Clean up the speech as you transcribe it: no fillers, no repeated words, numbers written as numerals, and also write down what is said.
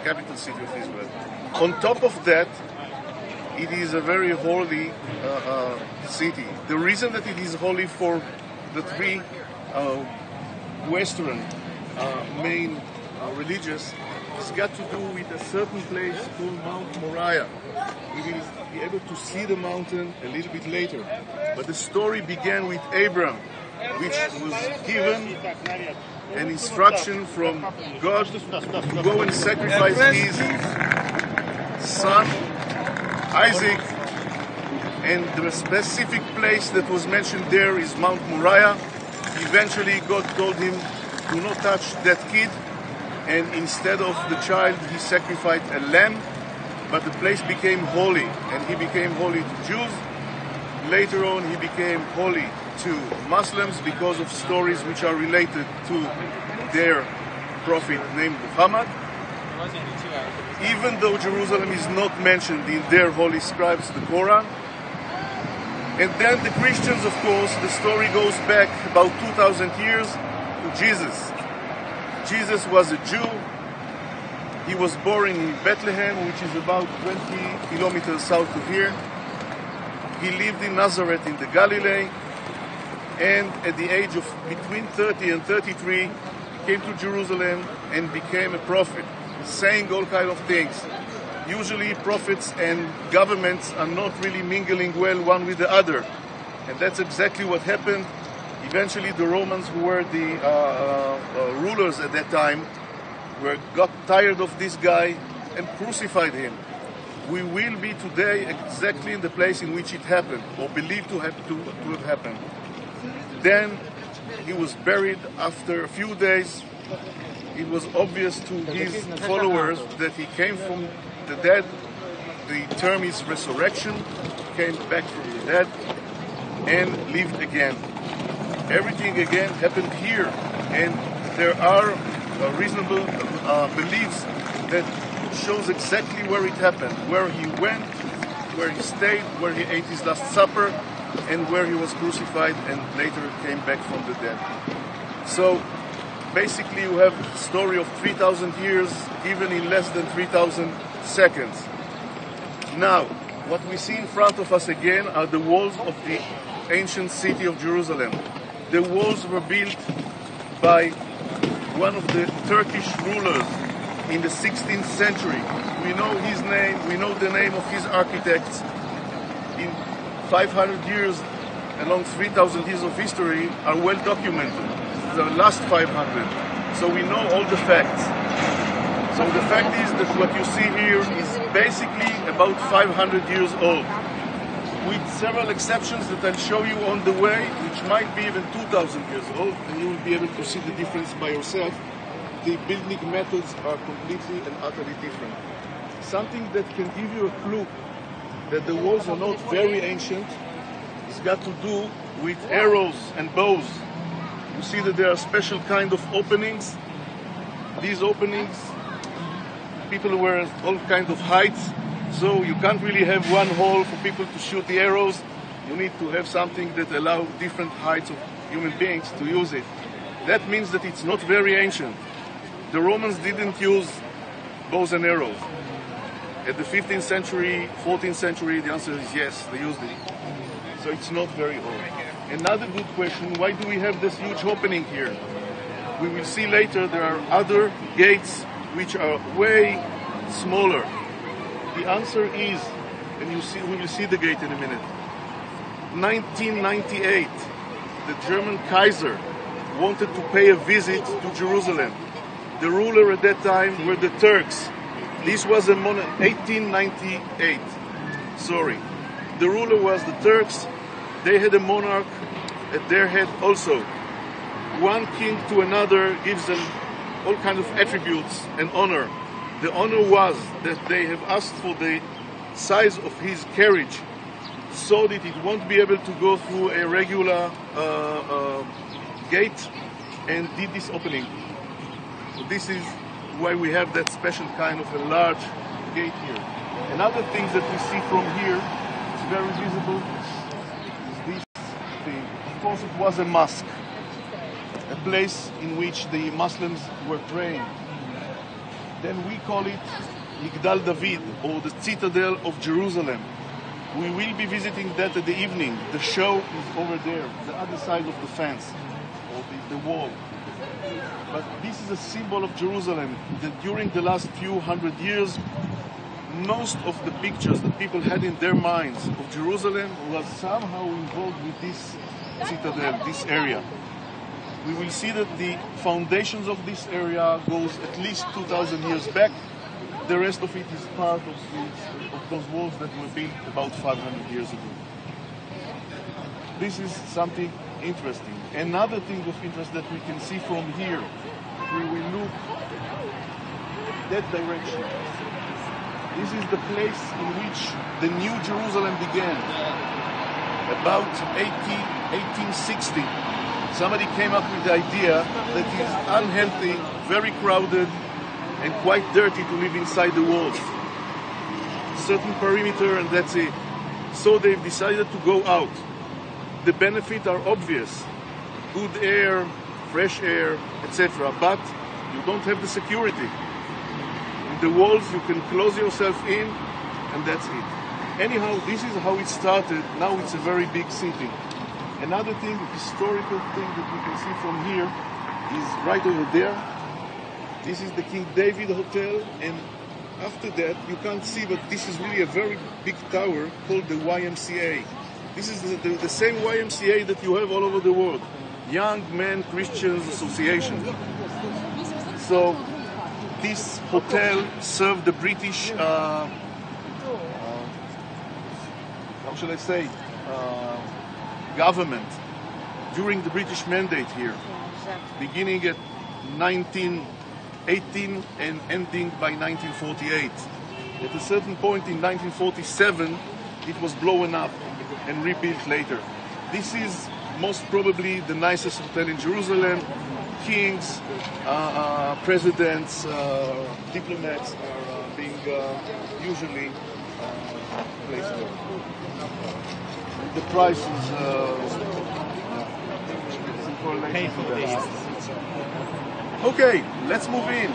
capital city of Israel. On top of that, it is a very holy city. The reason that it is holy for the three Western main religious has got to do with a certain place called Mount Moriah. We will be able to see the mountain a little bit later. But the story began with Abraham, which was given an instruction from God to go and sacrifice his son Isaac, and the specific place that was mentioned there is Mount Moriah. Eventually God told him, do not touch that kid, and instead of the child he sacrificed a lamb, but the place became holy, and he became holy to Jews. Later on he became holy to Muslims because of stories which are related to their prophet named Muhammad. Even though Jerusalem is not mentioned in their holy scripts, the Quran. And then the Christians, of course, the story goes back about 2,000 years to Jesus. Jesus was a Jew. He was born in Bethlehem, which is about 20 kilometers south of here. He lived in Nazareth in the Galilee, and at the age of between 30 and 33, came to Jerusalem and became a prophet, saying all kinds of things. Usually prophets and governments are not really mingling well one with the other, and that's exactly what happened. Eventually the Romans, who were the rulers at that time, got tired of this guy and crucified him. We will be today exactly in the place in which it happened, or believed to have happened. Then he was buried. After a few days, it was obvious to his followers that he came from the dead. The term is resurrection, came back from the dead and lived again. Everything again happened here, and there are reasonable beliefs that shows exactly where it happened, where he went, where he stayed, where he ate his last supper, and where he was crucified and later came back from the dead. So basically you have a story of 3,000 years given in less than 3,000 seconds. Now, what we see in front of us again are the walls of the ancient city of Jerusalem. The walls were built by one of the Turkish rulers in the 16th century. We know his name, we know the name of his architects. In 500 years, along 3,000 years of history, are well documented. The last 500. So we know all the facts. So the fact is that what you see here is basically about 500 years old, with several exceptions that I'll show you on the way, which might be even 2,000 years old, and you will be able to see the difference by yourself. The building methods are completely and utterly different. Something that can give you a clue that the walls are not very ancient has got to do with arrows and bows. You see that there are special kind of openings. These openings, people wear all kinds of heights, so you can't really have one hole for people to shoot the arrows. You need to have something that allows different heights of human beings to use it. That means that it's not very ancient. The Romans didn't use bows and arrows. At the 15th century, 14th century, the answer is yes, they used it. So it's not very old. Another good question, why do we have this huge opening here? We will see later there are other gates which are way smaller. The answer is, and we will see the gate in a minute, 1998, the German Kaiser wanted to pay a visit to Jerusalem. The ruler at that time were the Turks. This was 1898. Sorry. The ruler was the Turks. They had a monarch at their head also. One king to another gives them all kinds of attributes and honor. The honor was that they have asked for the size of his carriage so that it won't be able to go through a regular gate, and did this opening. So this is why we have that special kind of a large gate here. Another thing that we see from here, it's very visible, is this thing. Of course it was a mosque, a place in which the Muslims were praying. Then we call it Migdal David, or the Citadel of Jerusalem. We will be visiting that at the evening. The show is over there, the other side of the fence, or the wall. But this is a symbol of Jerusalem, that during the last few hundred years, most of the pictures that people had in their minds of Jerusalem was somehow involved with this citadel, this area. We will see that the foundations of this area goes at least 2,000 years back. The rest of it is part of those walls that were built about 500 years ago. This is something interesting. Another thing of interest that we can see from here, we will look that direction. This is the place in which the New Jerusalem began. About 1860, somebody came up with the idea that it is unhealthy, very crowded, and quite dirty to live inside the walls. Certain perimeter, and that's it. So they've decided to go out. The benefits are obvious. Good air, fresh air, etc. But you don't have the security. In the walls, you can close yourself in, and that's it. Anyhow, this is how it started. Now it's a very big city. Another thing, historical thing that we can see from here is right over there. This is the King David Hotel, and after that, you can't see, but this is really a very big tower called the YMCA. This is the same YMCA that you have all over the world. Young Men Christians Association. So this hotel served the British, how shall I say, government during the British mandate here, beginning at 1918 and ending by 1948. At a certain point in 1947, it was blown up and rebuilt later. This is most probably the nicest hotel in Jerusalem. Kings, presidents, diplomats are being usually placed there. The price is in correlation to that. Okay, let's move in.